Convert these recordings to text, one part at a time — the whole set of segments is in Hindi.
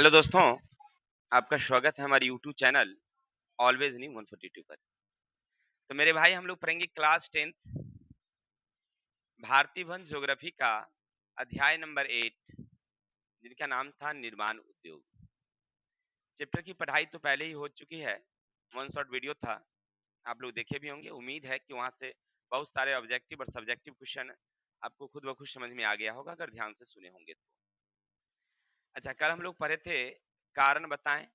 हेलो दोस्तों, आपका स्वागत है हमारे यूट्यूब चैनल ऑलवेज न्यू 142 पर। तो मेरे भाई हम लोग पढ़ेंगे क्लास 10 भारतीय वन ज्योग्राफी का अध्याय नंबर 8 जिनका नाम था निर्माण उद्योग। चैप्टर की पढ़ाई तो पहले ही हो चुकी है, वन शॉट वीडियो था, आप लोग देखे भी होंगे। उम्मीद है कि वहां से बहुत सारे ऑब्जेक्टिव और सब्जेक्टिव क्वेश्चन आपको खुद ब खुद समझ में आ गया होगा अगर ध्यान से सुने होंगे तो। अच्छा, कल हम लोग पढ़े थे कारण बताएं,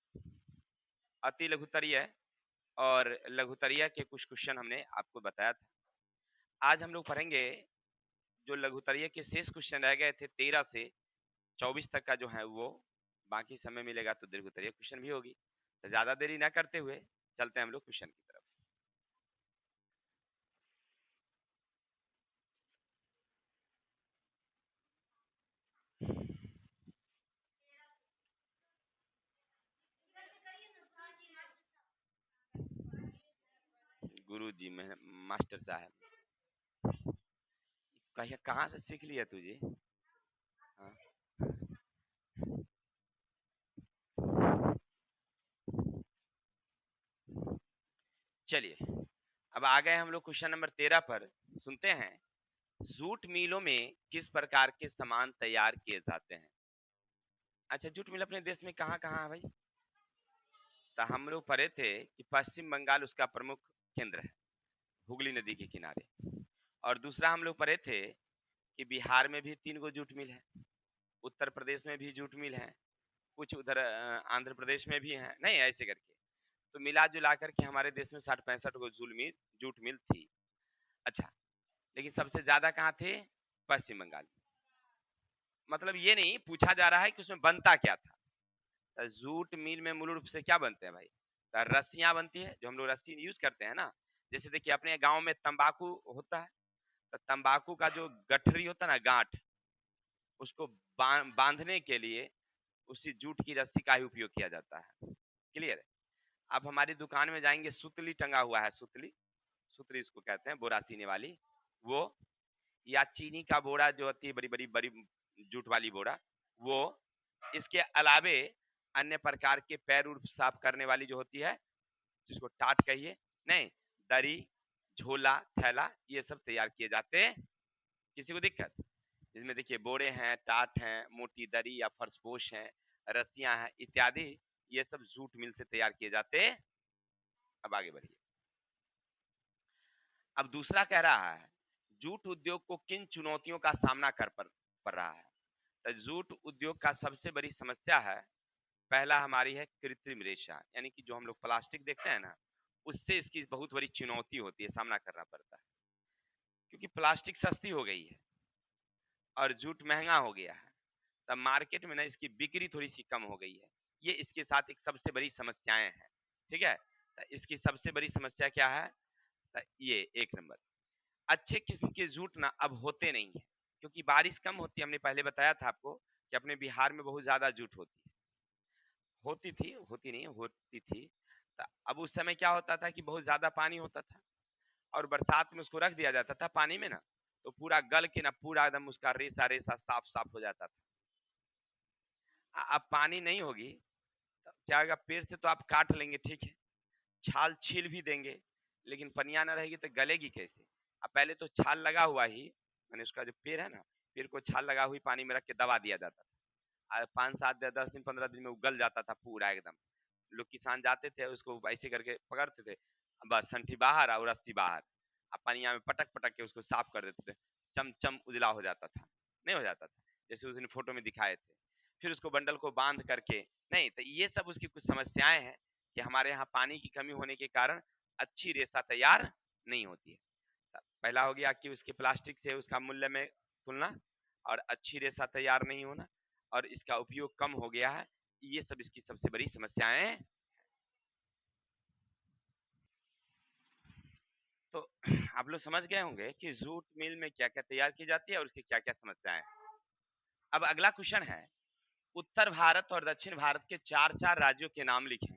अति लघुत्तरीय और लघुत्तरीय के कुछ क्वेश्चन हमने आपको बताया था। आज हम लोग पढ़ेंगे जो लघुत्तरीय के शेष क्वेश्चन रह गए थे 13 से 24 तक का जो है वो, बाकी समय मिलेगा तो दीर्घोत्तरीय क्वेश्चन भी होगी। तो ज्यादा देरी ना करते हुए चलते हैं हम लोग क्वेश्चन की तरफ। गुरु जी में मास्टर साहब कहिए कहाँ से सीख लिया तुझे? हाँ। चलिए अब आ गए हम लोग क्वेश्चन नंबर 13 पर। सुनते हैं, जूट मिलों में किस प्रकार के सामान तैयार किए जाते हैं? अच्छा, जूट मिल अपने देश में कहाँ कहाँ है भाई? तो हम लोग पढ़े थे कि पश्चिम बंगाल उसका प्रमुख केंद्र है, हुगली नदी के किनारे। और दूसरा हम लोग पढ़े थे कि बिहार में भी 3 गो जूट मिल है, उत्तर प्रदेश में भी जूट मिल है, कुछ उधर आंध्र प्रदेश में भी है, नहीं ऐसे करके। तो मिला जुला करके हमारे देश में 60-65 गो जूट मिल थी। अच्छा, लेकिन सबसे ज्यादा कहाँ थे? पश्चिम बंगाल में। मतलब ये नहीं पूछा जा रहा है कि उसमें बनता क्या था। तो जूट मिल में मूल रूप से क्या बनते हैं भाई? तो रस्सियां बनती है, जो हम लोग रस्सी यूज करते हैं ना। जैसे देखिए अपने गांव में तंबाकू होता है, तो तंबाकू का जो गठरी होता है ना, गांठ, उसको बांधने के लिए उसी जूट की रस्सी का ही उपयोग किया जाता है। क्लियर है? अब हमारी दुकान में जाएंगे, सुतली टंगा हुआ है, सुतली, सुतली इसको कहते हैं, बोरा सीने वाली वो, या चीनी का बोरा जो होती है, बड़ी बड़ी बड़ी जूट वाली बोरा वो। इसके अलावे अन्य प्रकार के पैर उर साफ करने वाली जो होती है, जिसको टाट कहिए, नहीं, दरी, झोला, थैला, ये सब तैयार किए जाते हैं। किसी को दिक्कत? इसमें देखिए बोरे हैं, टाट हैं, मोटी दरी या फर्शपोश हैं, रस्सियां हैं इत्यादि, ये सब जूट मिल से तैयार किए जाते हैं। अब आगे बढ़िए। अब दूसरा कह रहा है, जूट उद्योग को किन चुनौतियों का सामना पड़ रहा है? तो जूट उद्योग का सबसे बड़ी समस्या है, पहला हमारी है कृत्रिम रेशा, यानी कि जो हम लोग प्लास्टिक देखते हैं ना, उससे इसकी बहुत बड़ी चुनौती होती है, सामना करना पड़ता है। क्योंकि प्लास्टिक सस्ती हो गई है और जूट महंगा हो गया है, तब मार्केट में ना इसकी बिक्री थोड़ी सी कम हो गई है। ये इसके साथ एक सबसे बड़ी समस्याएं हैं। ठीक है, तो इसकी सबसे बड़ी समस्या क्या है? तो ये एक नंबर, अच्छे किस्म के जूट ना अब होते नहीं है, क्योंकि बारिश कम होती है। हमने पहले बताया था आपको कि अपने बिहार में बहुत ज्यादा जूट होती है, होती थी, होती नहीं होती थी। तो अब उस समय क्या होता था कि बहुत ज्यादा पानी होता था और बरसात में उसको रख दिया जाता था पानी में ना, तो पूरा गल के ना पूरा एकदम उसका रेसा रेसा साफ साफ हो जाता था। अब पानी नहीं होगी तो क्या होगा? पेड़ से तो आप काट लेंगे, ठीक है, छाल छील भी देंगे, लेकिन पनिया ना रहेगी तो गलेगी कैसे? अब पहले तो छाल लगा हुआ ही, मैंने उसका जो पेड़ है ना, पेड़ को छाल लगा हुई पानी में रख के दबा दिया जाता था, 5-7 10 दिन 15 दिन में उगल जाता था पूरा एकदम। लोग किसान जाते थे, उसको ऐसे करके पकड़ते थे, बस संठी बाहर और रस्सी बाहर, अब पनिया में पटक पटक के उसको साफ कर देते थे, चमचम उजला हो जाता था, नहीं हो जाता था जैसे उस दिन फोटो में दिखाए थे। फिर उसको बंडल को बांध करके, नहीं तो ये सब उसकी कुछ समस्याएं हैं कि हमारे यहाँ पानी की कमी होने के कारण अच्छी रेशा तैयार नहीं होती है। पहला हो गया कि उसके प्लास्टिक से उसका मूल्य में तुलना, और अच्छी रेशा तैयार नहीं होना, और इसका उपयोग कम हो गया है। ये सब इसकी सबसे बड़ी समस्याएं। तो आप लोग समझ गए होंगे कि जूट मिल में क्या क्या तैयार की जाती है और उसकी क्या क्या समस्याएं हैं। अब अगला क्वेश्चन है, उत्तर भारत और दक्षिण भारत के चार चार राज्यों के नाम लिखें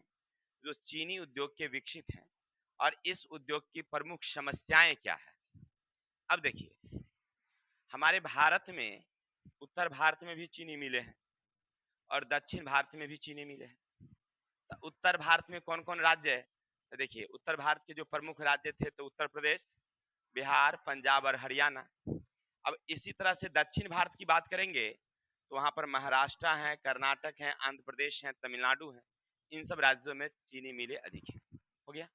जो चीनी उद्योग के विकसित हैं, और इस उद्योग की प्रमुख समस्याएं क्या है? अब देखिए, हमारे भारत में, उत्तर भारत में भी चीनी मिले हैं और दक्षिण भारत में भी चीनी मिल है। तो उत्तर भारत में कौन कौन राज्य है? तो देखिए उत्तर भारत के जो प्रमुख राज्य थे तो उत्तर प्रदेश, बिहार, पंजाब और हरियाणा। अब इसी तरह से दक्षिण भारत की बात करेंगे तो वहां पर महाराष्ट्र है, कर्नाटक है, आंध्र प्रदेश है, तमिलनाडु है। इन सब राज्यों में चीनी मिलें अधिक है। हो गया।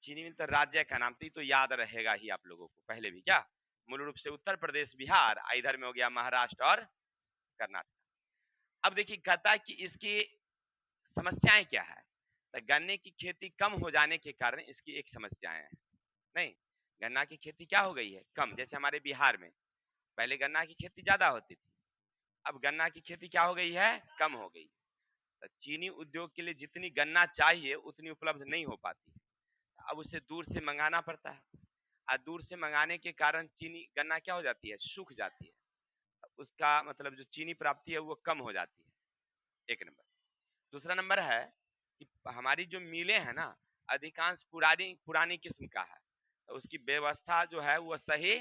चीनी मिल तो राज्य का नाम थी तो याद रहेगा ही आप लोगों को पहले भी। क्या मूल रूप से उत्तर प्रदेश, बिहार, इधर में हो गया महाराष्ट्र और कर्नाटक। अब देखिए कहता है कि इसकी समस्याएं क्या है। तो गन्ने की खेती कम हो जाने के कारण इसकी एक समस्याएं है। नहीं, गन्ना की खेती क्या हो गई है कम। जैसे हमारे बिहार में पहले गन्ना की खेती ज्यादा होती थी, अब गन्ना की खेती क्या हो गई है, कम हो गई। तो चीनी उद्योग के लिए जितनी गन्ना चाहिए उतनी उपलब्ध नहीं हो पाती है। अब उसे दूर से मंगाना पड़ता है, और दूर से मंगाने के कारण चीनी गन्ना क्या हो जाती है, सूख जाती है। उसका मतलब जो चीनी प्राप्ति है वो कम हो जाती है, एक नंबर। दूसरा नंबर है कि हमारी जो मिलें है ना, अधिकांश पुरानी पुरानी किस्म का है, तो उसकी व्यवस्था जो है वो सही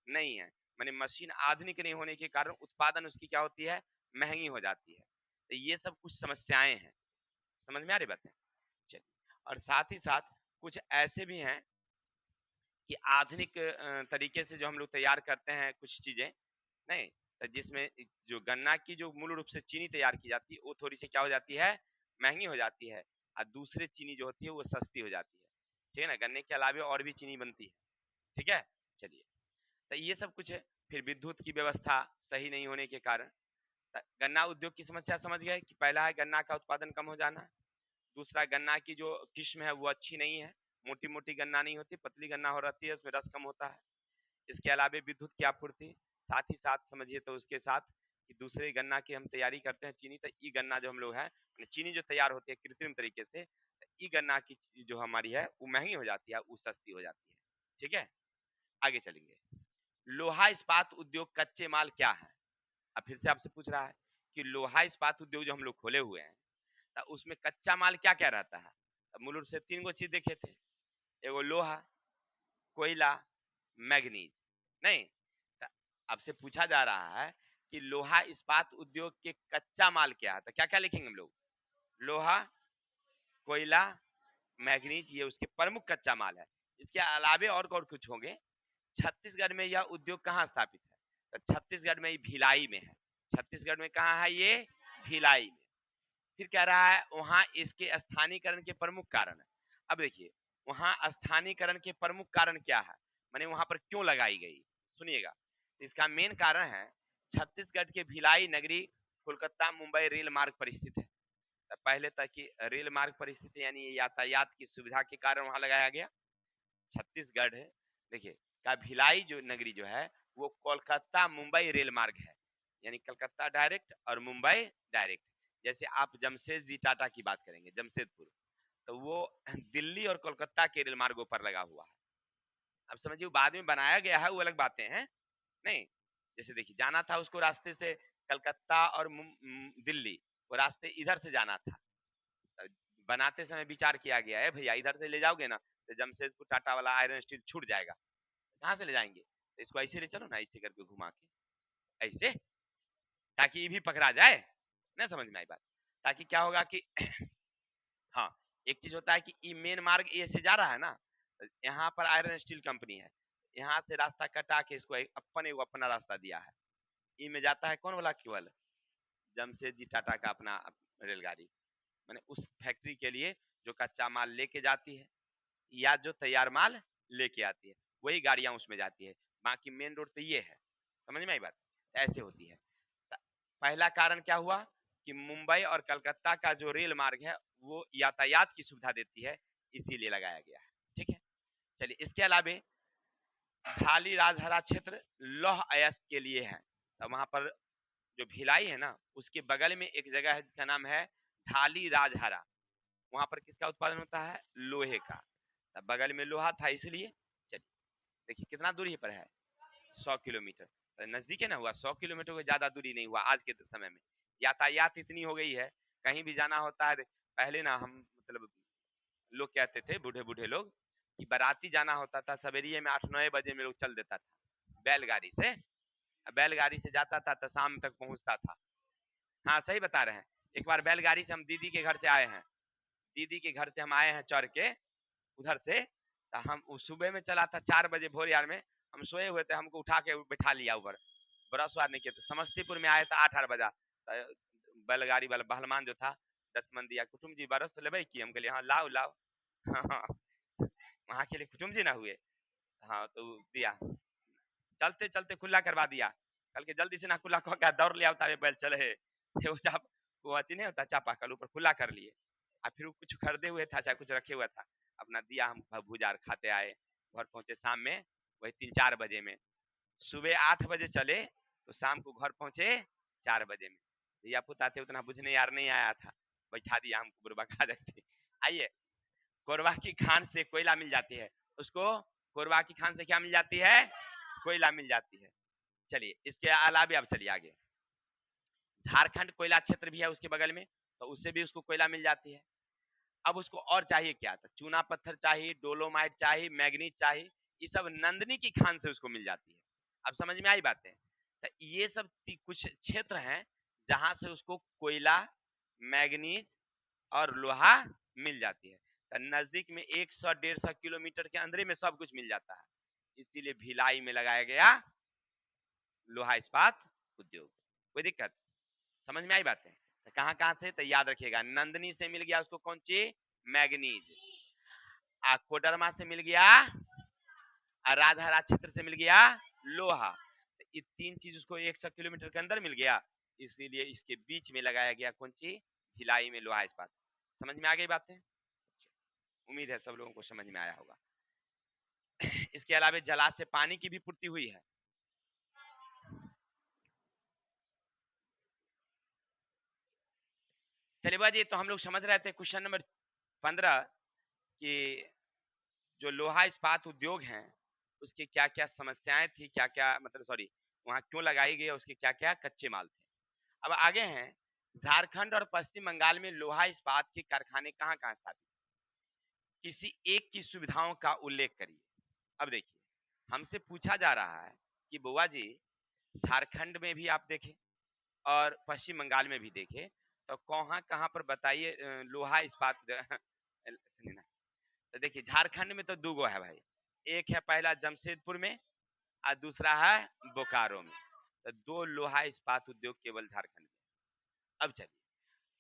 नहीं है। माने मशीन आधुनिक नहीं होने के कारण उत्पादन उसकी क्या होती है, महंगी हो जाती है। तो ये सब कुछ समस्याएं हैं। समझ में आ रही बात है? चलिए, और साथ ही साथ कुछ ऐसे भी हैं कि आधुनिक तरीके से जो हम लोग तैयार करते हैं कुछ चीजें, नहीं तो जिसमें जो गन्ना की जो मूल रूप से चीनी तैयार की जाती है वो थोड़ी सी क्या हो जाती है, महंगी हो जाती है, और दूसरे चीनी जो होती है वो सस्ती हो जाती है। ठीक है ना, गन्ने के अलावा और भी चीनी बनती है। ठीक है। चलिए, तो ये सब कुछ है। फिर विद्युत की व्यवस्था सही नहीं होने के कारण गन्ना उद्योग की समस्या समझ गए कि पहला है गन्ना का उत्पादन कम हो जाना, दूसरा गन्ना की जो किस्म है वो अच्छी नहीं है, मोटी मोटी गन्ना नहीं होती, पतली गन्ना हो रहती है, उसमें रस कम होता है। इसके अलावा विद्युत की आपूर्ति, साथ ही साथ समझिए तो उसके साथ कि दूसरे गन्ना की हम तैयारी करते हैं चीनी, तो ई गन्ना जो हम लोग है चीनी जो तैयार होती है कृत्रिम तरीके से, तो ई गन्ना की जो हमारी है वो महंगी हो जाती है, वो सस्ती हो जाती है। ठीक है, आगे चलेंगे। लोहा इस्पात उद्योग कच्चे माल क्या है। अब फिर से आपसे पूछ रहा है कि लोहा इस्पात उद्योग जो हम लोग खोले हुए हैं तो उसमें कच्चा माल क्या क्या रहता है। तो मूल रूप से तीन गो चीज देखे थे, एगो लोहा, कोयला, मैग्नीज। नहीं, आपसे पूछा जा रहा है कि लोहा इस्पात उद्योग के कच्चा माल क्या है, तो क्या क्या लिखेंगे हम लोग, लोहा, कोयला, मैग्नीज, ये उसके प्रमुख कच्चा माल है। इसके अलावे और कुछ होंगे। छत्तीसगढ़ में यह उद्योग कहाँ स्थापित है, तो छत्तीसगढ़ में भिलाई में है। छत्तीसगढ़ में कहाँ है ये, भिलाई में। फिर कह रहा है वहां इसके स्थानीयकरण के प्रमुख कारण है। अब देखिए वहां स्थानीयकरण के प्रमुख कारण क्या है, माने वहां पर क्यों लगाई गई, सुनिएगा। इसका मेन कारण है छत्तीसगढ़ के भिलाई नगरी कोलकाता मुंबई रेल मार्ग पर स्थित है। तो पहले तक की रेल मार्ग पर स्थित है, यानी यातायात की सुविधा के कारण वहां लगाया गया। छत्तीसगढ़ है, देखिए का भिलाई जो नगरी जो है वो कोलकाता मुंबई रेल मार्ग है, यानी कलकत्ता डायरेक्ट और मुंबई डायरेक्ट। जैसे आप जमशेद जी टाटा की बात करेंगे, जमशेदपुर, तो वो दिल्ली और कोलकाता के रेल मार्गों पर लगा हुआ है। अब समझिए बाद में बनाया गया है वो अलग बातें हैं। नहीं, जैसे देखिए जाना था उसको रास्ते से कलकत्ता और दिल्ली, वो रास्ते इधर से जाना था। बनाते समय विचार किया गया है भैया इधर से ले जाओगे ना तो जमशेदपुर टाटा वाला आयरन स्टील छूट जाएगा, कहाँ से ले जाएंगे, तो इसको ऐसे ले चलो ना, ऐसे करके घुमा के ऐसे, ताकि ये भी पकड़ा जाए ना, समझ में आई बात। ताकि क्या होगा कि हाँ, एक चीज होता है कि ये मेन मार्ग ए से जा रहा है ना, यहाँ पर आयरन स्टील कंपनी है, यहाँ से रास्ता कटा के इसको अपना रास्ता दिया है। ई में जाता है कौन वाला, केवल जमशेदजी टाटा का अपना रेलगाड़ी, मैंने उस फैक्ट्री के लिए जो कच्चा माल लेके जाती है या जो तैयार माल लेके आती है वही गाड़ियां उसमें जाती है। बाकी मेन रोड तो ये है, समझ में आई बात, ऐसे होती है। पहला कारण क्या हुआ कि मुंबई और कलकत्ता का जो रेल मार्ग है वो यातायात की सुविधा देती है, इसीलिए लगाया गया है। ठीक है, चलिए इसके अलावा ढाली राजहरा क्षेत्र लौह अयस्क के लिए है। तो वहां पर जो भिलाई है ना उसके बगल में एक जगह है जिसका नाम है ढाली राजहरा, वहां पर किसका उत्पादन होता है, लोहे का। तब बगल में लोहा था इसलिए। चलिए देखिए कितना दूरी पर है, 100 किलोमीटर, तो नजदीक है ना हुआ, 100 किलोमीटर को ज्यादा दूरी नहीं हुआ। आज के समय में यातायात इतनी हो गई है, कहीं भी जाना होता है। पहले ना हम मतलब लोग कहते थे, बूढ़े बूढ़े लोग, कि बाराती जाना होता था सवेरे में 8-9 बजे में लोग चल देता था बैलगाड़ी से, बैलगाड़ी से जाता था तो शाम तक पहुंचता था। हाँ सही बता रहे हैं। एक बार बैलगाड़ी से हम दीदी के घर से आए हैं, दीदी के घर से हम आए हैं चढ़ के उधर से, तो हम सुबह में चला था 4 बजे भोर यार में, हम सोए हुए थे, हमको उठा के बैठा लिया ऊपर, ब्रश वार नहीं किया, तो समस्तीपुर में आया था 8 बजा, बैलगाड़ी वाला बहलमान जो था 10 मन दिया, कुटुम जी बरस तो लेबे की, हम कहलिए हाँ लाओ लाओ। हाँ, वहाँ के लिए कुटुम जी ना हुए, हाँ तो दिया, चलते चलते खुला करवा दिया, कल के जल्दी से ना खुला कह के दौड़ लिया होता बैल चले है, वो चाप वो अति नहीं होता चापा कल ऊपर खुला कर लिए, और फिर कुछ खरीदे हुए था चाहे कुछ रखे हुआ था, अपना दिया, हम भुजार खाते आए, घर पहुंचे शाम में वही 3-4 बजे में, सुबह 8 बजे चले तो शाम को घर पहुंचे 4 बजे में, दिया पुता थे उतना बुझने यार नहीं आया था, बैठा दिया हमको बुरबा खा जाते। आइए, कोरबा की खान से कोयला मिल जाती है, उसको कोरबा की खान से क्या मिल जाती है, कोयला मिल जाती है। चलिए इसके अलावे अब चलिए आगे, झारखंड कोयला क्षेत्र भी है उसके बगल में, तो उससे भी उसको कोयला मिल जाती है। अब उसको और चाहिए क्या था, चूना पत्थर चाहिए, डोलोमाइट चाहिए, मैग्नीज चाहिए, ये सब नंदनी की खान से उसको मिल जाती है। अब समझ में आई बातें, तो ये सब कुछ क्षेत्र हैं जहां से उसको कोयला, मैग्नीज और लोहा मिल जाती है, तो नजदीक में 100-150 किलोमीटर के अंदर में सब कुछ मिल जाता है, इसीलिए भिलाई में लगाया गया लोहा इस्पात उद्योग। कोई दिक्कत, समझ में आई बात है, तो कहाँ कहाँ से, तो याद रखिएगा, नंदनी से मिल गया उसको कौन सी, मैग्नीज, कोडरमा से मिल गया, राधारा क्षेत्र से मिल गया लोहा, तो ये 3 चीज उसको 100 किलोमीटर के अंदर मिल गया, इसीलिए इसके बीच में लगाया गया कौन सी, भिलाई में लोहा इस्पात। समझ में आ गई बातें, उम्मीद है सब लोगों को समझ में आया होगा। इसके अलावा जलाशय पानी की भी पूर्ति हुई है। चलिए बाजी, तो हम लोग समझ रहे थे क्वेश्चन नंबर 15 कि जो लोहा इस्पात उद्योग हैं उसकी क्या क्या समस्याएं थी, क्या क्या मतलब सॉरी वहां क्यों लगाई गई, उसके क्या क्या कच्चे माल थे। अब आगे हैं, झारखंड और पश्चिम बंगाल में लोहा इस्पात के कारखाने कहाँ कहाँ स्थापित, किसी एक की सुविधाओं का उल्लेख करिए। अब देखिए, हमसे पूछा जा रहा है कि बुआ जी झारखंड में भी आप देखें और पश्चिम बंगाल में भी देखें, तो कहाँ कहाँ पर बताइए लोहा इस्पात तो देखिए झारखंड में तो 2 गो है भाई, एक है पहला जमशेदपुर में और दूसरा है बोकारो में, तो 2 लोहा इस्पात उद्योग केवल झारखंड में। अब चलिए,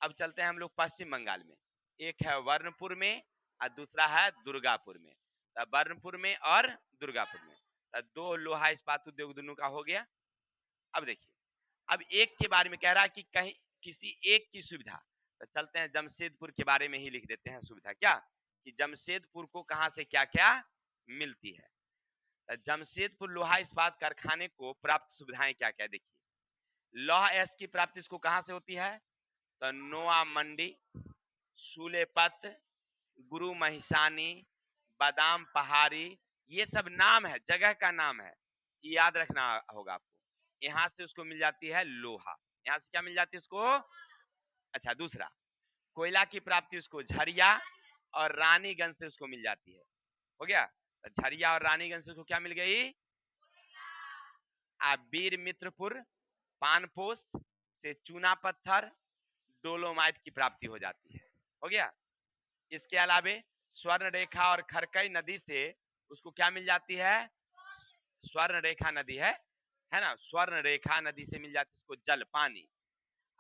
अब चलते हैं हम लोग पश्चिम बंगाल में, एक है वर्णपुर में और दूसरा है दुर्गापुर में, तो वर्णपुर में और दुर्गापुर में, तो 2 लोहा इस्पात उद्योग दोनों का हो गया। अब देखिए, अब एक के बारे में कह रहा है कि कहीं किसी एक की सुविधा, तो चलते हैं जमशेदपुर के बारे में ही लिख देते हैं सुविधा, क्या कि जमशेदपुर को कहां से क्या क्या मिलती है, तो जमशेदपुर लोहा इस्पात कारखाने को प्राप्त सुविधाएं क्या क्या, देखिए लौह एस की प्राप्ति इसको कहां से होती है, तो नोआ मंडी, सूलेपत, गुरु महिसानी, बादाम पहाड़ी, ये सब नाम है, जगह का नाम है, याद रखना होगा आपको, यहाँ से उसको मिल जाती है लोहा, यहाँ से क्या मिल जाती है उसको। अच्छा दूसरा, कोयला की प्राप्ति उसको झरिया और रानीगंज से उसको मिल जाती है, हो गया, तो झरिया और रानीगंज से उसको क्या मिल गई, वीर मित्रपुर पानपोस से चूना पत्थर डोलोमाइट की प्राप्ति हो जाती है, हो गया। इसके अलावे स्वर्ण रेखा और खरकई नदी से उसको क्या मिल जाती है, स्वर्ण रेखा नदी है ना, स्वर्ण रेखा नदी से मिल जाती है उसको जल पानी।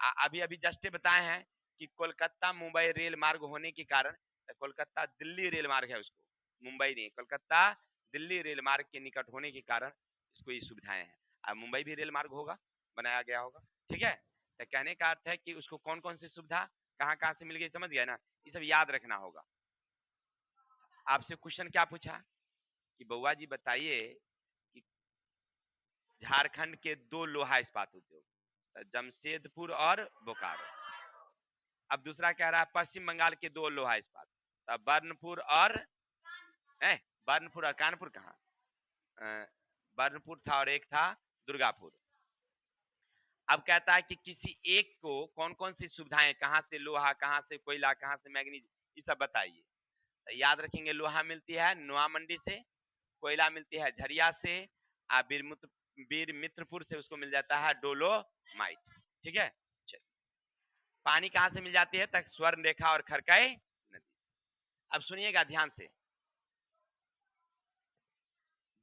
अभी अभी जस्ट बताए हैं कि कोलकाता मुंबई रेल मार्ग होने के कारण, कोलकाता दिल्ली रेल मार्ग है उसको, मुंबई नहीं, कोलकाता दिल्ली रेल मार्ग के निकट होने के कारण इसको ये सुविधाएं हैं। अब मुंबई भी रेल मार्ग होगा, बनाया गया होगा, ठीक है, तो कहने का अर्थ है कि उसको कौन कौन सी सुविधा कहाँ कहाँ से मिल गई, समझ गया ना, ये सब याद रखना होगा। आपसे क्वेश्चन क्या पूछा कि बउआ जी बताइए कि झारखंड के 2 लोहा इस्पात उद्योग, जमशेदपुर और बोकारो। अब दूसरा कह रहा है पश्चिम बंगाल के 2 लोहा इस्पात, बर्नपुर और बर्नपुर और कानपुर कहाँ, बर्नपुर था और एक था दुर्गापुर। अब कहता है कि किसी एक को कौन कौन सी सुविधाएं, कहाँ से लोहा, कहाँ से कोयला, कहाँ से मैग्नीज, ये सब बताइए। तो याद रखेंगे, लोहा मिलती है नोआ मंडी से, कोयला मिलती है झरिया से, वीर मित्रपुर से उसको मिल जाता है डोलोमाइट, ठीक है। पानी कहां से मिल जाती है? तक स्वर्ण रेखा और खरकय नदी। अब सुनिएगा ध्यान से,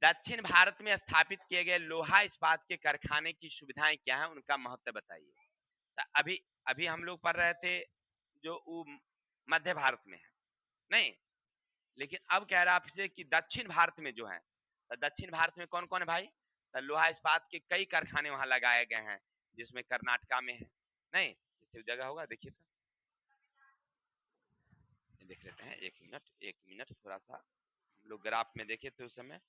दक्षिण भारत में स्थापित किए गए लोहा इस्पात के कारखाने की सुविधाएं क्या है, उनका महत्व बताइए। तो अभी अभी हम लोग पढ़ रहे थे जो मध्य भारत में है, नहीं, लेकिन अब कह रहा आपसे कि दक्षिण भारत में जो है, तो दक्षिण भारत में कौन कौन है भाई? तो लोहा इस्पात के कई कारखाने वहां लगाए गए हैं, जिसमें कर्नाटका में है, नहीं जैसे जगह होगा, देखिए तो देख लेते हैं, एक मिनट थोड़ा सा हम लोग ग्राफ में देखे थे उस समय,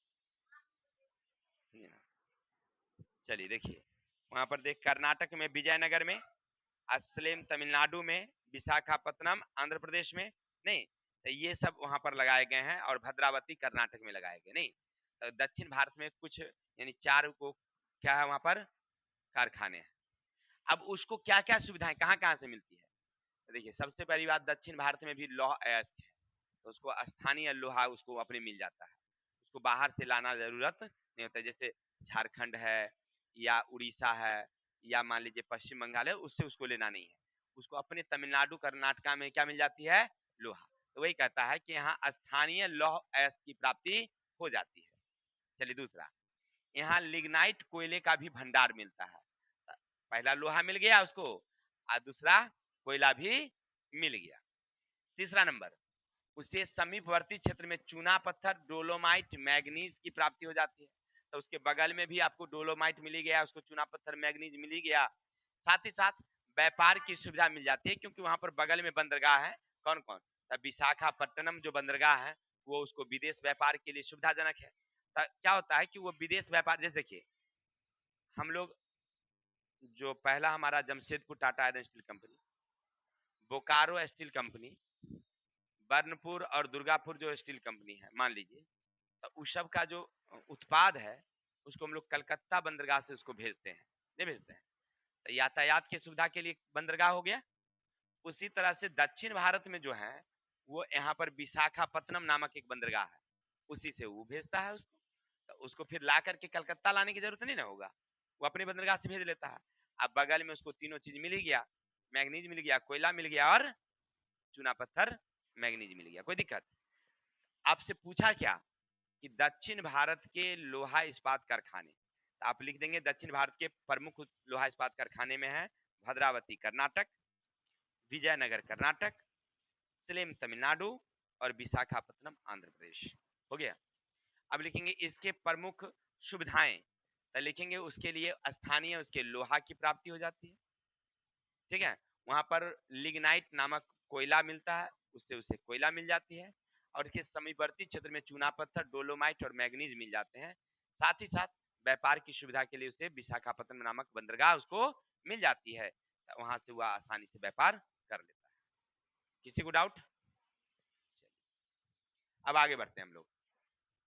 चलिए देखिए वहां पर देख, कर्नाटक में विजयनगर में, असलेम तमिलनाडु में, विशाखापत्तनम आंध्र प्रदेश में, नहीं तो ये सब वहां पर लगाए गए हैं, और भद्रावती कर्नाटक में लगाए गए, नहीं तो दक्षिण भारत में कुछ यानी 4 को क्या है वहां पर कारखाने हैं। अब उसको क्या क्या सुविधाएं कहाँ कहाँ से मिलती है, तो देखिए सबसे पहली बात, दक्षिण भारत में भी लौह अयस्क है, तो उसको स्थानीय लोहा उसको अपने मिल जाता है, उसको बाहर से लाना जरूरत नहीं होता, जैसे झारखंड है या उड़ीसा है या मान लीजिए पश्चिम बंगाल है, उससे उसको लेना नहीं है, उसको अपने तमिलनाडु कर्नाटका में क्या मिल जाती है? लोहा। तो वही कहता है कि यहाँ स्थानीय लौह अयस्क की प्राप्ति हो जाती है। चलिए दूसरा, यहाँ लिग्नाइट कोयले का भी भंडार मिलता है। पहला लोहा मिल गया उसको, और दूसरा कोयला भी मिल गया। तीसरा नंबर, उससे समीपवर्ती क्षेत्र में चूना पत्थर, डोलोमाइट, मैग्नीज की प्राप्ति हो जाती है, तो उसके बगल में भी आपको डोलोमाइट मिल गया, उसको चूना पत्थर मैग्नीज मिल गया। साथ ही साथ व्यापार की सुविधा मिल जाती है, क्योंकि वहां पर बगल में बंदरगाह है, कौन कौन? विशाखापट्टनम जो बंदरगाह है वो उसको विदेश व्यापार के लिए सुविधाजनक है। क्या होता है कि वो विदेश व्यापार, जैसे देखिए हम लोग जो पहला हमारा Jamshedpur Tata iron steel company, Bokaro steel company, Burnpur और दुर्गापुर जो स्टील कंपनी है मान लीजिए, तो उस सब का जो उत्पाद है उसको हम लोग कलकत्ता बंदरगाह से उसको भेजते हैं, नहीं भेजते हैं, तो यातायात की सुविधा के लिए बंदरगाह हो गया। उसी तरह से दक्षिण भारत में जो है वो यहाँ पर विशाखापत्तनम नामक एक बंदरगाह है, उसी से वो भेजता है उसको, तो उसको फिर ला करके कलकत्ता लाने की जरूरत नहीं ना होगा, वो अपने बंदरगाह से भेज लेता है। अब बगल में उसको तीनों चीज मिल गया, मैग्नीज मिल गया, कोयला मिल गया और चूना पत्थर मैग्नीज मिल गया, कोई दिक्कत? आपसे पूछा क्या कि दक्षिण भारत के लोहा इस्पात कारखाने, तो आप लिख देंगे दक्षिण भारत के प्रमुख लोहा इस्पात कारखाने में है भद्रावती कर्नाटक, विजयनगर कर्नाटक, सलेम तमिलनाडु और विशाखापत्तनम आंध्र प्रदेश। हो गया। अब लिखेंगे इसके प्रमुख सुविधाएं, तो लिखेंगे उसके लिए स्थानीय उसके लोहा की प्राप्ति हो जाती है, ठीक है, वहां पर लिग्नाइट नामक कोयला मिलता है, उससे उसे कोयला मिल जाती है, और इसके समीपवर्ती क्षेत्र में चूना पत्थर, डोलोमाइट और मैग्नीज मिल जाते हैं। साथ ही साथ व्यापार की सुविधा के लिए उसे विशाखापत्तनम नामक बंदरगाह उसको मिल जाती है, तो वहां से वह आसानी से व्यापार कर लेता है। किसी को डाउट? अब आगे बढ़ते हैं हम लोग,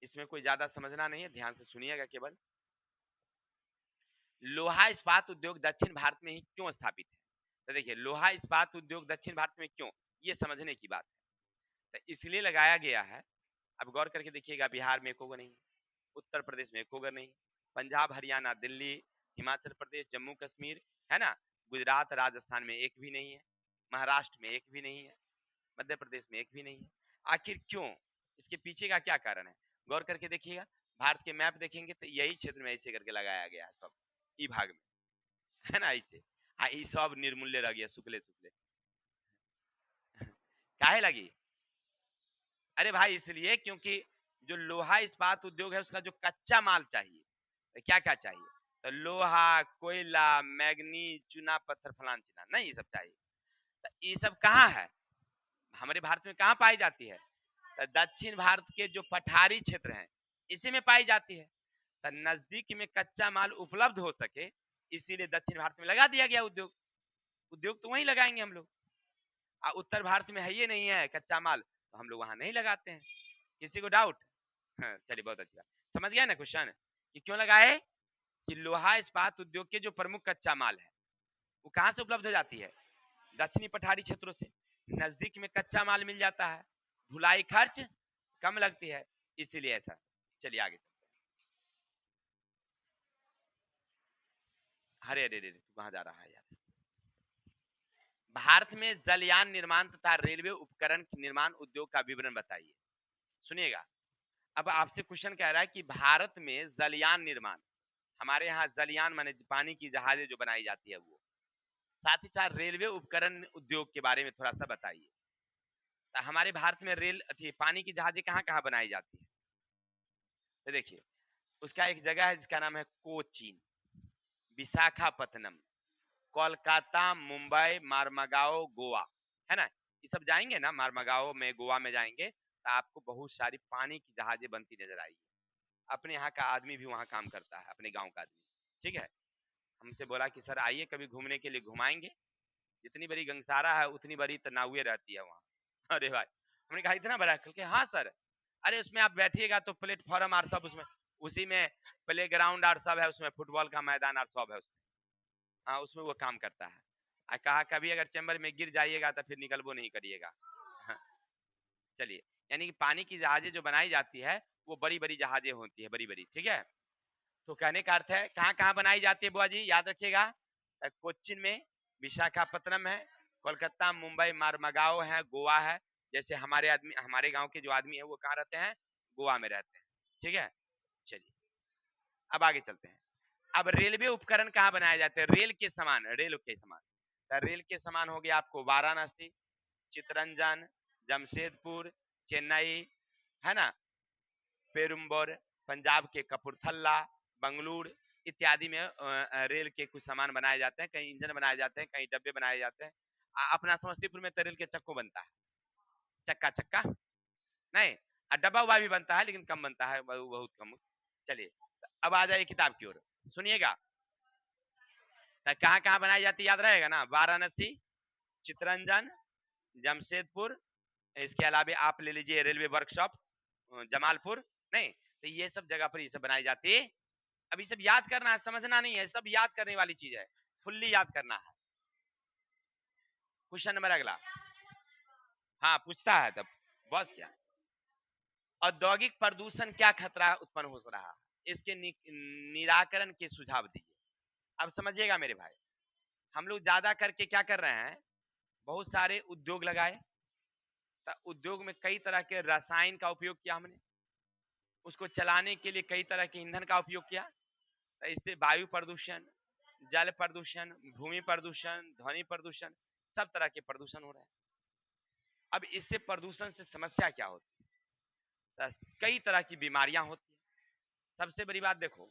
इसमें कोई ज्यादा समझना नहीं है, ध्यान से सुनिएगा केवल। लोहा इस्पात उद्योग दक्षिण भारत में ही क्यों स्थापित है? तो देखिए लोहा इस्पात उद्योग दक्षिण भारत में क्यों, ये समझने की बात है। तो इसलिए लगाया गया है, अब गौर करके देखिएगा, बिहार में एक होगा नहीं, उत्तर प्रदेश में एक होगा नहीं, पंजाब हरियाणा दिल्ली हिमाचल प्रदेश जम्मू कश्मीर है ना, गुजरात राजस्थान में एक भी नहीं है, महाराष्ट्र में एक भी नहीं है, मध्य प्रदेश में एक भी नहीं है। आखिर क्यों, इसके पीछे का क्या कारण है? गौर करके देखिएगा, भारत के मैप देखेंगे तो यही क्षेत्र में ऐसे करके लगाया गया है सब, ई भाग में, है ना, ऐसे। हाँ ये सब निर्मूल्य रह गया, सुखले सुखले काहे लगी? अरे भाई इसलिए क्योंकि जो लोहा इस्पात उद्योग है उसका जो कच्चा माल चाहिए, तो क्या क्या चाहिए? तो लोहा, कोयला, मैग्नीज, चूना पत्थर, फलान चिना, नहीं ये सब चाहिए। तो ये सब कहाँ है? हमारे भारत में कहाँ पाई जाती है? तो दक्षिण भारत के जो पठारी क्षेत्र हैं इसी में पाई जाती है, तो नजदीक में कच्चा माल उपलब्ध हो सके इसीलिए दक्षिण भारत में लगा दिया गया उद्योग। उद्योग तो वहीं लगाएंगे हम लोग, उत्तर भारत में है ये नहीं है कच्चा माल, तो हम लोग वहां नहीं लगाते हैं। किसी को डाउट? हाँ, चलिए बहुत अच्छी बात, समझ गया ना क्वेश्चन कि क्यों लगाए? कि लोहा इस्पात उद्योग के जो प्रमुख कच्चा माल है वो कहाँ से उपलब्ध हो जाती है? दक्षिणी पठारी क्षेत्रों से, नजदीक में कच्चा माल मिल जाता है, ढुलाई खर्च कम लगती है, इसीलिए ऐसा। चलिए आगे। अरे अरे अरे कहाँ जा रहा है यार? भारत में जलयान निर्माण तथा रेलवे उपकरण निर्माण उद्योग का विवरण बताइए। सुनिएगा, अब आपसे क्वेश्चन कह रहा है कि भारत में जलयान निर्माण, हमारे यहाँ जलयान माने पानी की जहाजें जो बनाई जाती है वो, साथ ही साथ रेलवे उपकरण उद्योग के बारे में थोड़ा सा बताइए। तो हमारे भारत में रेल पानी की जहाजें कहाँ कहाँ बनाई जाती है? तो देखिए, उसका एक जगह है जिसका नाम है कोचीन, विशाखापत्तनम, कोलकाता, मुंबई, मारमगाओ, गोवा, है ना। ये सब जाएंगे ना, मारमगाओ में, गोवा में जाएंगे तो आपको बहुत सारी पानी की जहाजें बनती नजर आएगी। अपने यहाँ का आदमी भी वहाँ काम करता है, अपने गांव का आदमी, ठीक है। हमसे बोला कि सर आइए कभी घूमने के लिए, घुमाएंगे। जितनी बड़ी गंगसारा है उतनी बड़ी तनावे रहती है वहाँ। अरे भाई, हमने कहा इतना बड़ा? कल के हाँ सर। अरे उसमें आप बैठिएगा तो प्लेटफॉर्म और सब उसमें, उसी में प्ले ग्राउंड और सब है, उसमें फुटबॉल का मैदान और सब है उसमें। हाँ, उसमें वो काम करता है। कहा कभी अगर चैम्बर में गिर जाइएगा तो फिर निकलबो नहीं करिएगा। हाँ, चलिए, यानी कि पानी की जहाजें जो बनाई जाती है वो बड़ी बड़ी जहाजें होती है, बड़ी बड़ी, ठीक है। तो कहने का अर्थ है कहाँ कहाँ बनाई जाती है बुआ जी, याद रखिएगा। कोच्चिन में, विशाखापत्तनम है, कोलकाता, मुंबई, मारमगाओ है, गोवा है। जैसे हमारे आदमी, हमारे गांव के जो आदमी है वो कहाँ रहते हैं? गोवा में रहते हैं, ठीक है। चलिए, अब आगे चलते हैं। अब रेलवे उपकरण कहाँ बनाए जाते हैं? रेल के समान, रेल के समान। तो रेल के समान हो गया आपको वाराणसी, चितरंजन, जमशेदपुर, चेन्नई, है ना, पेरुम्बोर, पंजाब के कपूरथला, बंगलुरु इत्यादि में रेल के कुछ सामान बनाए जाते हैं। कहीं इंजन बनाए जाते हैं, कहीं डब्बे बनाए जाते हैं। अपना समस्तीपुर में तो रेल के चक्को बनता है, चक्का चक्का नहीं, डब्बा हुआ भी बनता है लेकिन कम बनता है, बहुत कम। चलिए, अब आ जाइए किताब की ओर, सुनिएगा। कहाँ कहाँ बनाई जाती याद रहेगा ना? वाराणसी, चितरंजन, जमशेदपुर, इसके अलावा आप ले लीजिए रेलवे वर्कशॉप, जमालपुर, नहीं तो ये सब जगह पर ये सब बनाई जाती है। अभी सब याद करना है, समझना नहीं है, सब याद करने वाली चीज है, फुल्ली याद करना है। क्वेश्चन नंबर अगला, हाँ पूछता है तब, बस क्या, औद्योगिक प्रदूषण क्या खतरा उत्पन्न हो रहा है, इसके निराकरण के सुझाव दीजिए। अब समझिएगा मेरे भाई, हम लोग ज्यादा करके क्या कर रहे हैं, बहुत सारे उद्योग लगाए, तो उद्योग में कई तरह के रसायन का उपयोग किया हमने, उसको चलाने के लिए कई तरह के ईंधन का उपयोग किया, तो इससे वायु प्रदूषण, जल प्रदूषण, भूमि प्रदूषण, ध्वनि प्रदूषण, सब तरह के प्रदूषण हो रहे हैं। अब इससे प्रदूषण से समस्या क्या होती है? तो कई तरह की बीमारियां होती है। सबसे बड़ी बात देखो,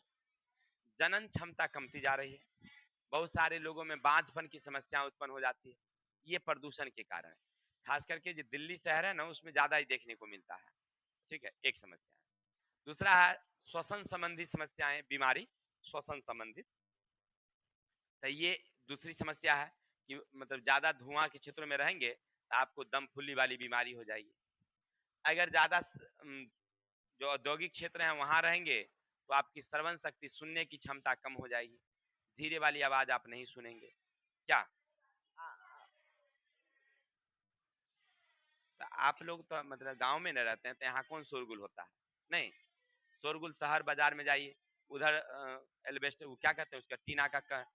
जनन क्षमता कमती जा रही है, बहुत सारे लोगों में बांझपन की समस्या उत्पन्न हो जाती है, ये प्रदूषण के कारण है। खास करके जो दिल्ली शहर है ना, उसमें ज्यादा ही देखने को मिलता है, ठीक है, एक समस्या है। दूसरा है श्वसन संबंधी समस्याएं, बीमारी श्वसन संबंधित, तो ये दूसरी समस्या है कि मतलब ज्यादा धुआं के क्षेत्रों में रहेंगे तो आपको दम फुल्ली वाली बीमारी हो जाएगी। अगर ज्यादा जो औद्योगिक क्षेत्र है वहां रहेंगे तो आपकी श्रवण शक्ति, सुनने की क्षमता कम हो जाएगी, धीरे वाली आवाज आप नहीं सुनेंगे। क्या तो आप लोग तो मतलब गांव में न रहते हैं, तो यहाँ कौन शोरगुल होता है? नहीं, शोरगुल शहर बाजार में जाइए, उधर एल्वेस्टर, वो क्या कहते हैं उसका, टीना का,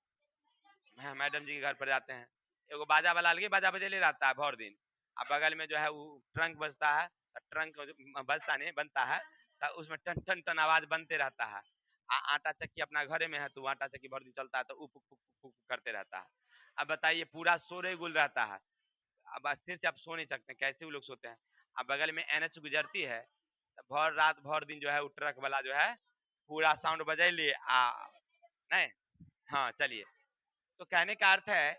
मैडम जी के घर पर जाते हैं, एगो बाजा वाला अलगे बाजा बजे ले रहता है भर दिन, अब बगल में जो है वो ट्रंक बजता है, ट्रंक बजता नहीं बनता है, तो उसमें टन टन टन आवाज बनते रहता है। आटा चक्की अपना घरे में है तो आटा चक्की भर दिन चलता है तो उप उप उप उप करते रहता है। अब बताइए, पूरा शोरे गुल रहता है, अब अस्थिर से आप सो नहीं सकते, कैसे वो लोग सोते हैं? अब बगल में एनएच गुजरती है, तो भर रात भर दिन जो है वो ट्रक वाला जो है पूरा साउंड बजैली नहीं। हाँ चलिए, तो कहने का अर्थ है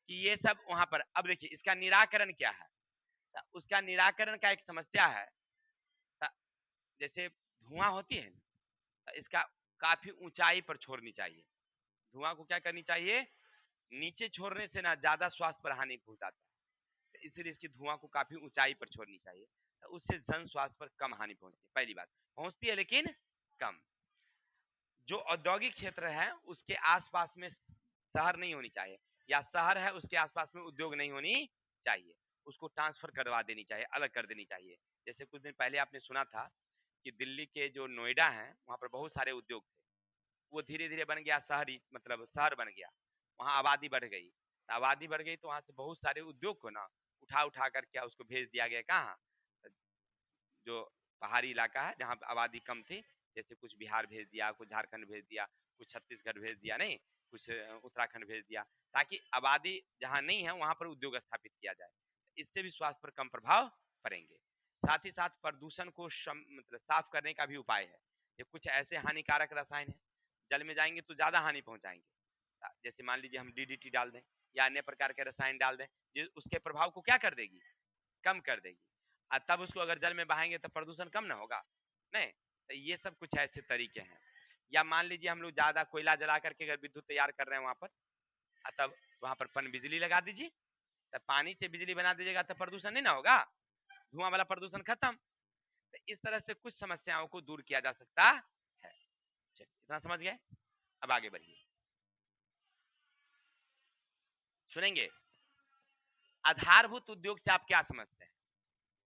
कि ये सब वहां पर। अब देखिए इसका निराकरण क्या है, तो उसका निराकरण का एक समस्या है, तो जैसे धुआं होती है ना, तो इसका काफी ऊंचाई पर छोड़नी चाहिए। धुआं को क्या करनी चाहिए, नीचे छोड़ने से ना ज्यादा स्वास्थ्य पर हानि पहुंचाता है, तो इसलिए इसकी धुआं को काफी ऊंचाई पर छोड़नी चाहिए, तो उससे जन स्वास्थ्य पर कम हानि पहुंचती है। पहली बात, पहुंचती है लेकिन कम। जो औद्योगिक क्षेत्र है उसके आसपास में शहर नहीं होनी चाहिए, या शहर है उसके आसपास में उद्योग नहीं होनी चाहिए, उसको ट्रांसफर करवा देनी चाहिए, अलग कर देनी चाहिए। जैसे कुछ दिन पहले आपने सुना था कि दिल्ली के जो नोएडा है वहां पर बहुत सारे उद्योग थे, वो धीरे धीरे बन गया शहरी, मतलब शहर बन गया, वहां आबादी बढ़ गई, आबादी बढ़ गई तो वहां से बहुत सारे उद्योग को ना उठा उठा कर क्या उसको भेज दिया गया कहाँ, जो पहाड़ी इलाका है जहाँ आबादी कम थी, जैसे कुछ बिहार भेज दिया, कुछ झारखंड भेज दिया, कुछ छत्तीसगढ़ भेज दिया, नहीं कुछ उत्तराखंड भेज दिया, ताकि आबादी जहाँ नहीं है वहां पर उद्योग स्थापित किया जाए। इससे भी स्वास्थ्य पर कम प्रभाव पड़ेंगे। साथ ही साथ प्रदूषण को मतलब साफ करने का भी उपाय है। ये कुछ ऐसे हानिकारक रसायन है जल में जाएंगे तो ज्यादा हानि पहुंचाएंगे। जैसे मान लीजिए हम डीडीटी डाल दें या अन्य प्रकार के रसायन डाल दें, उसके प्रभाव को क्या कर देगी, कम कर देगी। और तब उसको अगर जल में बहाएंगे तो प्रदूषण कम ना होगा, नहीं। तो ये सब कुछ ऐसे तरीके हैं। या मान लीजिए हम लोग ज्यादा कोयला जला करके अगर विद्युत तैयार कर रहे हैं वहां पर, तब वहां पर पन बिजली लगा दीजिए, तो पानी से बिजली बना दीजिएगा तो प्रदूषण नहीं ना होगा, धुआं वाला प्रदूषण खत्म। तो इस तरह से कुछ समस्याओं को दूर किया जा सकता है। इतना समझ गए, अब आगे बढ़िए सुनेंगे। आधारभूत उद्योग से आप क्या समझते हैं?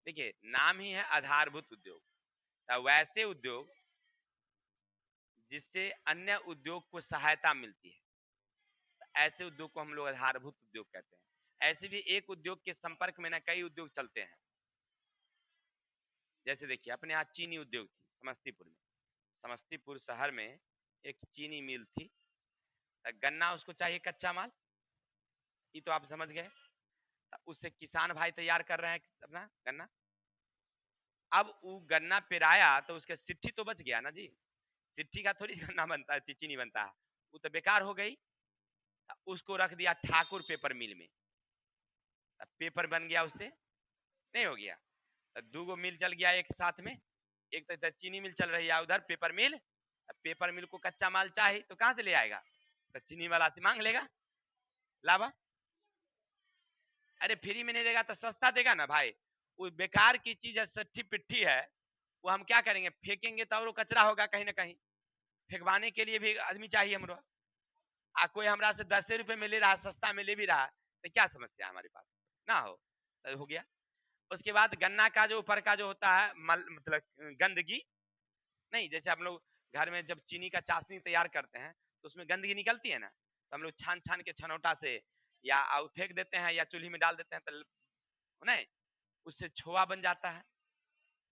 देखिए नाम ही है आधारभूत उद्योग, तो वैसे उद्योग जिससे अन्य उद्योग को सहायता मिलती है, तो ऐसे उद्योग को हम लोग आधारभूत उद्योग कहते हैं। ऐसे भी एक उद्योग के संपर्क में ना कई उद्योग चलते हैं। जैसे देखिए अपने यहाँ चीनी उद्योग थी समस्तीपुर में, समस्तीपुर शहर में एक चीनी मिल थी, तो गन्ना उसको चाहिए कच्चा माल, ये तो आप समझ गए। तो उससे किसान भाई तैयार कर रहे हैं अपना गन्ना। अब वो गन्ना पेराया तो उसके सिट्ठी तो बच गया ना जी, सिट्ठी का थोड़ी गन्ना बनता है, चीनी बनता है, वो तो बेकार हो गई। उसको रख दिया ठाकुर पेपर मिल में, पेपर बन गया, उससे नहीं हो गया। तो दो गो मिल चल गया एक साथ में, एक तो इधर चीनी मिल चल रही है, उधर पेपर मिल। पेपर मिल को कच्चा माल चाहिए तो कहां से ले आएगा, तो चीनी वाला से मांग लेगा लावा। अरे फ्री में नहीं देगा तो सस्ता देगा ना भाई। वो बेकार की चीज है, सट्टी पिट्ठी है, वो हम क्या करेंगे, फेंकेंगे तो और वो कचरा होगा कहीं ना कहीं, फेंकवाने के लिए भी आदमी चाहिए हमरो। कोई हमरा से 10 रुपए में ले रहा, सस्ता में ले भी रहा, तो क्या समस्या हमारे पास ना हो, तो हो गया। उसके बाद गन्ना का जो ऊपर का जो होता है मतलब गंदगी, नहीं जैसे हम लोग घर में जब चीनी का चाशनी तैयार करते हैं तो उसमें गंदगी निकलती है ना, तो हम लोग छान छान के छनौटा से या फेंक देते हैं या चूल्ही में डाल देते हैं, तो नहीं उससे छोआ बन जाता है।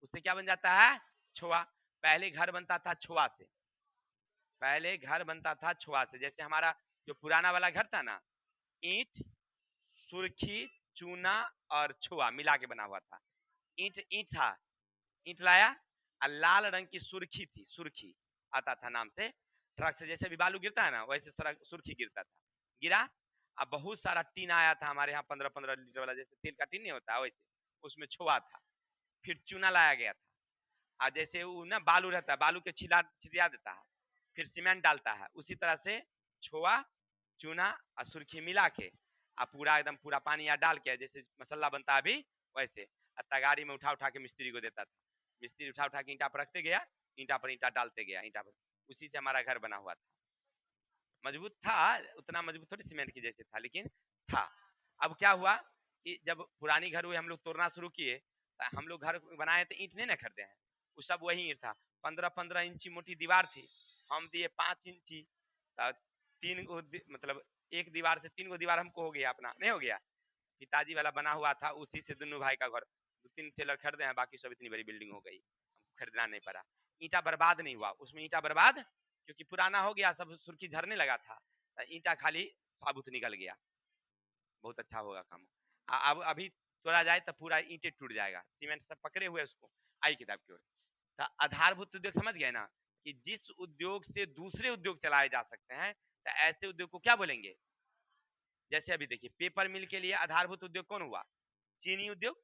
उससे क्या बन जाता है, छोआ। पहले घर बनता था छोआ से, पहले घर बनता था छोआ से। जैसे हमारा जो पुराना वाला घर था ना, ईंट, सुर्खी, चूना और छुआ मिला के बना हुआ था। ईंट ईंट था, ईंट लाया और लाल रंग की सुर्खी थी, सुर्खी आता था नाम से। ट्रक से जैसे भी बालू गिरता है ना वैसे सुर्खी गिरता था, गिरा। अब बहुत सारा टीन आया था हमारे यहाँ, 15-15 लीटर वाला, जैसे तेल का टीन नहीं होता वैसे, उसमें छुआ था। फिर चूना लाया गया था, और जैसे वो ना बालू रहता है, बालू के छिला देता है, फिर सीमेंट डालता है, उसी तरह से छोआ, चूना और सुर्खी मिला के पूरा एकदम पूरा पानी या डाल के जैसे मसाला बनता है अभी वैसे, तगारी में उठा उठा के मिस्त्री को देता था। मिस्त्री उठा उठा के ईंटा पर रखते गया, ईंटा पर ईंटा डालते गया, ईंटा पर, उसी से हमारा घर बना हुआ था। मजबूत था, उतना मजबूत थोड़ी सीमेंट की जैसे था, लेकिन था। अब क्या हुआ कि जब पुरानी घर हुए हम लोग तोड़ना शुरू किए, हम लोग घर बनाए तो ईंट नहीं ना खरीदे हैं, वो सब वही ईंट था। 15-15 इंची मोटी दीवार थी, हम दिए 5 इंची, 3 गो मतलब एक दीवार से 3 गो दीवार हमको हो गया, अपना नहीं हो गया, पिताजी वाला बना हुआ था, उसी से दोनों भाई का घर 2-3 टेलर खरीदे हैं, बाकी सब इतनी बड़ी बिल्डिंग हो गई, हमको खरीदना नहीं पड़ा। ईंटा बर्बाद नहीं हुआ उसमें, ईंटा बर्बाद क्योंकि पुराना हो गया, सब सुर्खी झरने लगा था, ईंटा खाली साबुत निकल गया, बहुत अच्छा होगा काम। अब अभी तोड़ा जाए तो पूरा ईंटे टूट जाएगा, सीमेंट सब पकड़े हुए उसको। आई किताब की ओर, तो आधारभूत उद्योग समझ गए ना, कि जिस उद्योग से दूसरे उद्योग चलाए जा सकते हैं, तो ऐसे उद्योग को क्या बोलेंगे। जैसे अभी देखिए पेपर मिल के लिए आधारभूत उद्योग कौन हुआ, चीनी उद्योग।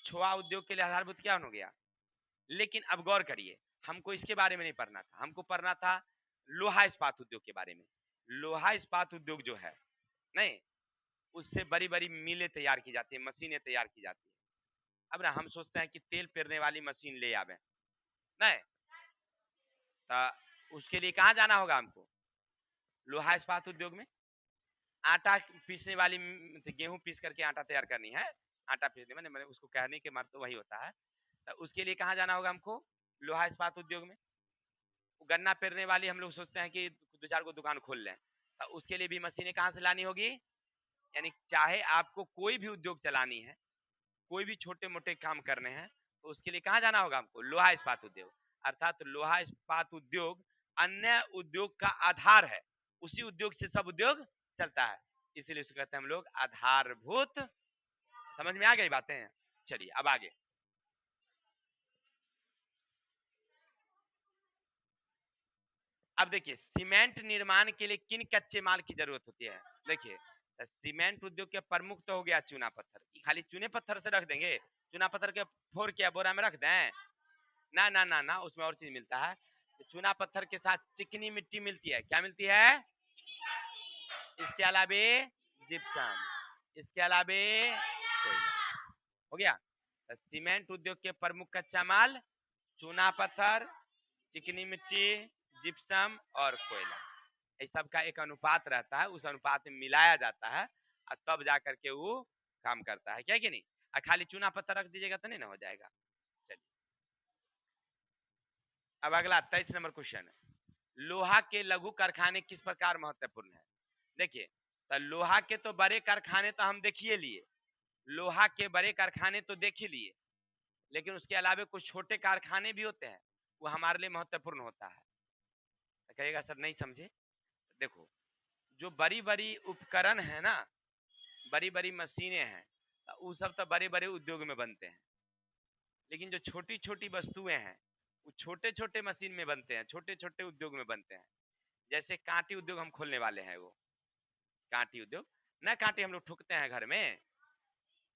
छोआ उद्योग के लिए आधारभूत क्या हो गया। लेकिन अब गौर करिए, हमको इसके बारे में नहीं पढ़ना था, हमको पढ़ना था लोहा इस्पात उद्योग के बारे में। लोहा इस्पात उद्योग जो है, नहीं उससे बड़ी बड़ी मिलें तैयार की जाती है, मशीनें तैयार की जाती है। अब ना हम सोचते हैं कि तेल पेरने वाली मशीन ले आवे, नहीं, तो उसके लिए कहाँ जाना होगा हमको, लोहा इस्पात उद्योग में। आटा पीसने वाली गेहूं पीस करके आटा तैयार करनी है, आटा पीसने मैंने उसको कहने के मतलब तो वही होता है। तो उसके लिए कहाँ जाना होगा हमको, लोहा इस्पात उद्योग में। गन्ना पेरने वाली हम लोग सोचते हैं कि 2-4 गो दुकान खोल लें, तो उसके लिए भी मशीनें कहाँ से लानी होगी, यानी चाहे आपको कोई भी उद्योग चलानी है, कोई भी छोटे मोटे काम करने हैं, तो उसके लिए कहाँ जाना होगा हमको? लोहा इस्पात उद्योग। अर्थात लोहा इस्पात उद्योग अन्य उद्योग का आधार है, उसी उद्योग से सब उद्योग चलता है, इसीलिए उसको कहते हैं हम लोग आधारभूत। समझ में आ गई बातें? चलिए अब आगे। अब देखिए सीमेंट निर्माण के लिए किन कच्चे माल की जरूरत होती है? देखिए सीमेंट उद्योग के प्रमुख तो हो गया चूना पत्थर। खाली चूने पत्थर से रख देंगे? चूना पत्थर के फोड़ के बोरा में रख दें? ना ना ना ना, उसमें और चीज मिलता है। चूना पत्थर के साथ चिकनी मिट्टी मिलती है। क्या मिलती है? इसके अलावे जिप्सम, इसके अलावे कोयला। हो गया। तो सीमेंट उद्योग के प्रमुख कच्चा माल चूना पत्थर, चिकनी मिट्टी, जिप्सम और कोयला। इस सब का एक अनुपात रहता है, उस अनुपात में मिलाया जाता है और तब जाकर के वो काम करता है। क्या कि नहीं? और खाली चूना पत्थर रख दीजिएगा तो नहीं ना हो जाएगा। चलिए अब अगला 23 नंबर क्वेश्चन है, लोहा के लघु कारखाने किस प्रकार महत्वपूर्ण है? देखिए तो लोहा के तो बड़े कारखाने तो हम देखिए लिए, लोहा के बड़े कारखाने तो देख ही लिए, लेकिन उसके अलावा कुछ छोटे कारखाने भी होते हैं, वो हमारे लिए महत्वपूर्ण होता है। तो कहिएगा सर नहीं समझे। देखो जो बड़ी बड़ी उपकरण है ना, बड़ी बड़ी मशीनें हैं, वो सब तो बड़े बड़े उद्योग में बनते हैं, लेकिन जो छोटी छोटी वस्तुएं हैं वो छोटे छोटे मशीन में बनते हैं, छोटे छोटे उद्योग में बनते हैं। जैसे कांटी उद्योग हम खोलने वाले हैं, वो कांटी उद्योग ना, कांटी हम लोग ठोकते हैं घर में,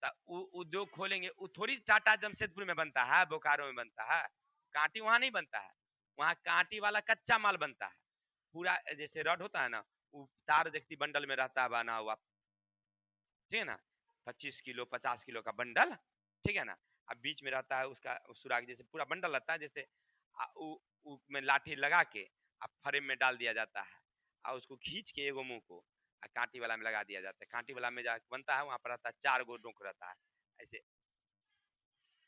तो उद्योग खोलेंगे, वो थोड़ी टाटा जमशेदपुर में बनता है, बोकारो में बनता है। कांटी वहां नहीं बनता है, वहां कांटी वाला कच्चा माल बनता है पूरा। जैसे रड होता है ना, वो तार देखती बंडल में रहता है बना हुआ, ठीक है ना, 25 किलो 50 किलो का बंडल, ठीक है ना। अब बीच में रहता है उसका सुराग, जैसे पूरा बंडल रहता है, जैसे में लाठी लगा के अब फ्रेम में डाल दिया जाता है और उसको खींच के एगो मुंह को कांटी वाला में लगा दिया जाता है। कांटी वाला में जा बनता है, वहां पर रहता है 4 गो डोक रहता है ऐसे।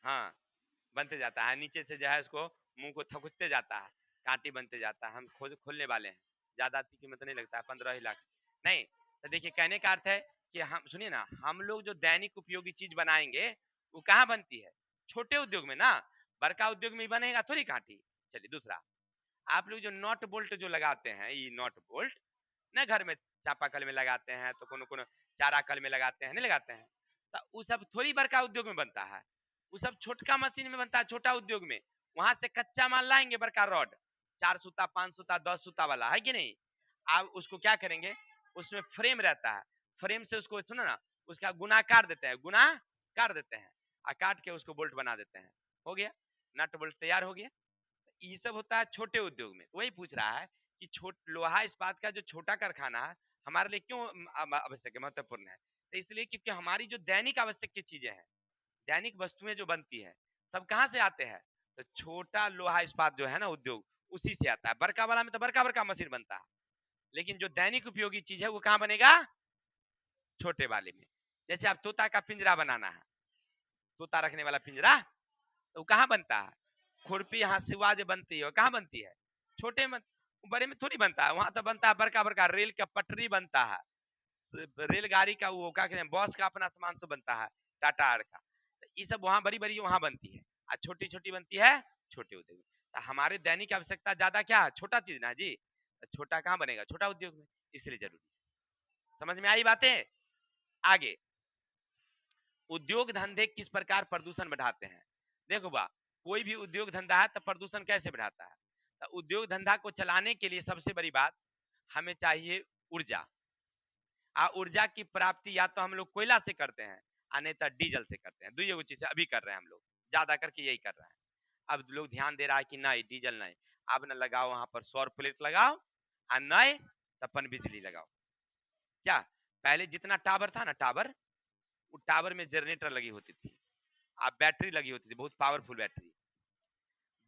हाँ बनते जाता है, नीचे से जो है उसको मुंह को थकुचते जाता है, कांटी बनते जाता है। हम खोलने वाले हैं, ज्यादा कीमत नहीं लगता है, 15 ही लाख नहीं। तो देखिए कहने का अर्थ है कि हम सुनिए ना, हम लोग जो दैनिक उपयोगी चीज बनाएंगे वो कहाँ बनती है? छोटे उद्योग में ना, बड़का उद्योग में बनेगा थोड़ी कांटी। चलिए दूसरा, आप लोग जो नट बोल्ट जो लगाते हैं, ये नट बोल्ट ना घर में चापाकल में लगाते हैं, तो कोनो कोनो चारा कल में लगाते हैं, नहीं लगाते हैं? तो वो सब थोड़ी बड़का उद्योग में बनता है, वो सब छोटका मशीन में बनता है, छोटा उद्योग में। वहां से कच्चा माल लाएंगे, बड़का रॉड 4 सूता 5 सूता 10 सूता वाला, है कि नहीं? आप उसको क्या करेंगे, उसमें फ्रेम रहता है, फ्रेम से उसको सुनो ना, उसका गुना काट देते हैं, गुना काट देते हैं और काट के उसको बोल्ट बना देते हैं। हो गया, नट बोल्ट तैयार हो गया। ये सब होता है छोटे उद्योग में। वही पूछ रहा है कि लोहा इस्पात का जो छोटा कारखाना है हमारे लिए क्यों आवश्यक है, महत्वपूर्ण है? तो इसलिए क्योंकि हमारी जो दैनिक आवश्यक की चीजें हैं, दैनिक वस्तुएं जो बनती है, सब कहाँ से आते हैं? तो छोटा लोहा इस्पात जो है ना उद्योग, उसी से आता है। बड़का वाला में तो बड़का बड़का मशीन बनता है, लेकिन जो दैनिक उपयोगी चीज है वो कहाँ बनेगा? छोटे वाले में। जैसे आप तोता का पिंजरा बनाना है, तोता रखने वाला पिंजरा, तो कहाँ बनता है? खुरपी हंसुआ जो बनती है कहाँ बनती है? छोटे में, बड़े में थोड़ी बनता है। वहां तो बनता है बड़का बड़का रेल का पटरी बनता है, रेलगाड़ी का वो क्या कहते हैं, बस का अपना सामान तो बनता है, टाटा आर का। ये सब वहां बड़ी बड़ी वहां बनती है, और छोटी छोटी बनती है छोटे उद्योग में। तो हमारे दैनिक आवश्यकता ज्यादा क्या है? छोटा चीज ना जी। तो छोटा कहाँ बनेगा? छोटा उद्योग में, इसलिए जरूरी। समझ में आई बातें? आगे, उद्योग धंधे किस प्रकार प्रदूषण बढ़ाते हैं? देखो बा, कोई भी उद्योग धंधा है तो प्रदूषण कैसे बढ़ाता है? तो उद्योग धंधा को चलाने के लिए सबसे बड़ी बात, हमें चाहिए ऊर्जा। ऊर्जा की प्राप्ति या तो हम लोग कोयला से करते हैं और नहीं तो डीजल से करते हैं। दुई चीज से अभी कर रहे हैं हम लोग, ज्यादा करके यही कर रहे हैं। अब लोग ध्यान दे रहा है कि नहीं डीजल नहीं, अब न लगाओ वहां पर सौर प्लेट लगाओ और नहीं तो अपन बिजली लगाओ। क्या पहले जितना टावर था ना, टावर, वो टावर में जनरेटर लगी होती थी, अब बैटरी लगी होती थी, बहुत पावरफुल बैटरी।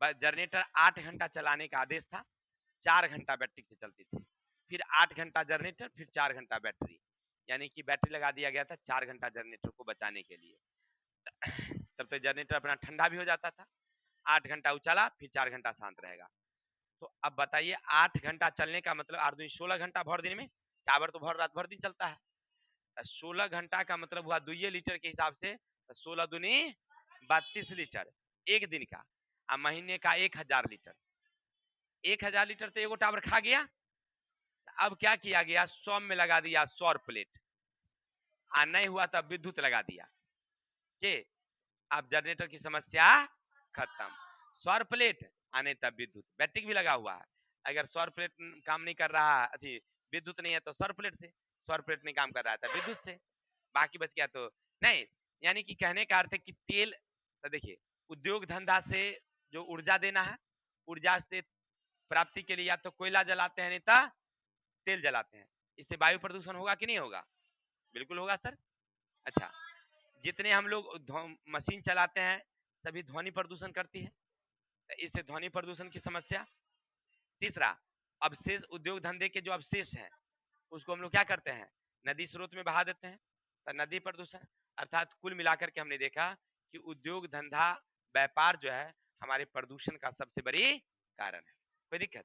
जनरेटर 8 घंटा चलाने का आदेश था, 4 घंटा बैटरी से चलती थी। फिर 8 घंटा जनरेटर, फिर 4 घंटा बैटरी, यानी कि बैटरी लगा दिया गया था 4 घंटा जनरेटर को बचाने के लिए। तब तो जनरेटर अपना ठंडा भी हो जाता था। 8 घंटा उछाला, फिर 4 घंटा शांत रहेगा। तो अब बताइए 8 घंटा चलने का मतलब 8 दूनी 16 घंटा भर दिन में, टावर तो भर रात भर दिन चलता है। 16 घंटा का मतलब हुआ 2 लीटर के हिसाब से 16 दूनी 32 लीटर एक दिन का। अब महीने का 1000 लीटर, 1000 लीटर तो एगो टावर खा गया। अब क्या किया गया, 100 में लगा दिया सौर प्लेट, आ नहीं हुआ तब विद्युत लगा दिया के। अब जनरेटर की समस्या खत्म। सौर प्लेट आने तब विद्युत, बैटरी भी लगा हुआ है। अगर सौर प्लेट काम नहीं कर रहा है, अथी विद्युत नहीं है तो सौर प्लेट से, सौर प्लेट नहीं काम कर रहा है तो विद्युत से, बाकी बच गया तो नहीं। यानी कि कहने का अर्थ है कि तेल, तो देखिए उद्योग धंधा से जो ऊर्जा देना है, ऊर्जा से प्राप्ति के लिए या तो कोयला जलाते हैं नहीं तो तेल जलाते हैं। इससे वायु प्रदूषण होगा कि नहीं होगा? बिल्कुल होगा सर। अच्छा, जितने हम लोग मशीन चलाते हैं सभी ध्वनि प्रदूषण करती है, तो इससे ध्वनि प्रदूषण की समस्या। तीसरा, अवशेष, उद्योग धंधे के जो अवशेष हैं उसको हम लोग क्या करते हैं, नदी स्रोत में बहा देते हैं, तो नदी प्रदूषण। अर्थात कुल मिलाकर के हमने देखा कि उद्योग धंधा व्यापार जो है हमारे प्रदूषण का सबसे बड़ी कारण है। कोई दिक्कत?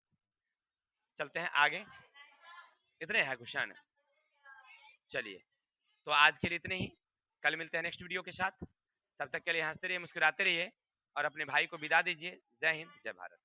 चलते हैं आगे। इतने हैं क्वेश्चन। चलिए, तो आज के लिए इतने ही, कल मिलते हैं नेक्स्ट वीडियो के साथ। तब तक के लिए हंसते रहिए, मुस्कुराते रहिए और अपने भाई को विदा दीजिए। जय हिंद, जय भारत।